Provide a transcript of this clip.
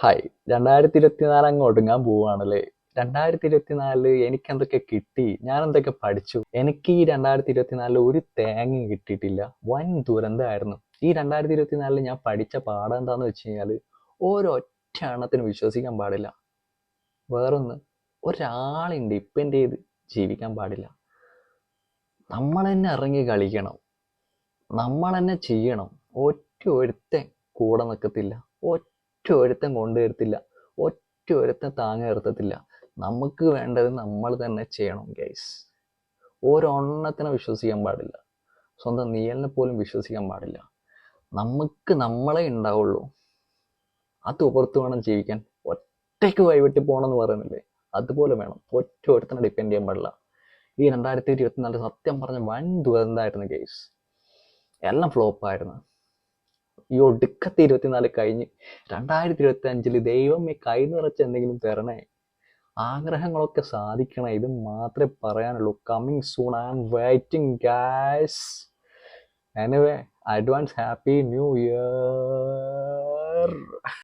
Hi 2024 അങ്ങ് ഒടുങ്ങാൻ പോവുകയാണല്ലേ. 2024 എനിക്ക് എന്തൊക്കെ കിട്ടി, ഞാൻ എന്തൊക്കെ പഠിച്ചു. എനിക്ക് ഈ 2024 ഒരു തേങ്ങയും കിട്ടിയിട്ടില്ല. വൻ ദുരന്തമായിരുന്നു. ഈ 2024 ഞാൻ പഠിച്ച പാഠം എന്താണെന്ന് വെച്ച് കഴിഞ്ഞാൽ, ഒരൊറ്റ എണ്ണത്തിന് വിശ്വസിക്കാൻ പാടില്ല. വേറൊന്ന്, ഒരാളെ ഡിപ്പെൻഡ് ചെയ്ത് ജീവിക്കാൻ പാടില്ല. നമ്മൾ തന്നെ ഇറങ്ങി കളിക്കണം, നമ്മൾ തന്നെ ചെയ്യണം. ഒറ്റ ഒരുത്തൻ കൂടെ നിൽക്കത്തില്ല, ഒറ്റ ഒരുത്തൻ കൊണ്ടുവരത്തില്ല, ഒറ്റ ഒരുത്തൻ താങ്ങ നിർത്തത്തില്ല. നമുക്ക് വേണ്ടത് നമ്മൾ തന്നെ ചെയ്യണം ഗൈസ്. ഒരെണ്ണത്തിനെ വിശ്വസിക്കാൻ പാടില്ല, സ്വന്തം നീയലിനെ പോലും വിശ്വസിക്കാൻ പാടില്ല. നമുക്ക് നമ്മളെ ഉണ്ടാവുള്ളൂ, അത് പുറത്ത് വേണം ജീവിക്കാൻ. ഒറ്റയ്ക്ക് വഴിവെട്ടി പോകണമെന്ന് പറയുന്നില്ലേ, അതുപോലെ വേണം. ഒറ്റ ഒരുത്തനെ ഡിപ്പെൻഡ് ചെയ്യാൻ പാടില്ല. ഈ 2024 സത്യം പറഞ്ഞ വൻ ദുരന്തമായിരുന്നു ഗൈസ്. എല്ലാം ഫ്ലോപ്പായിരുന്നു. ഈ ഒടുക്കത്തെ 24 കഴിഞ്ഞ് 2025 ദൈവമേ കൈ നിറച്ച് എന്തെങ്കിലും തരണേ, ആഗ്രഹങ്ങളൊക്കെ സാധിക്കണേ. ഇത് മാത്രമേ പറയാനുള്ളൂ. Coming soon, I am waiting guys. Anyway, advance happy new year.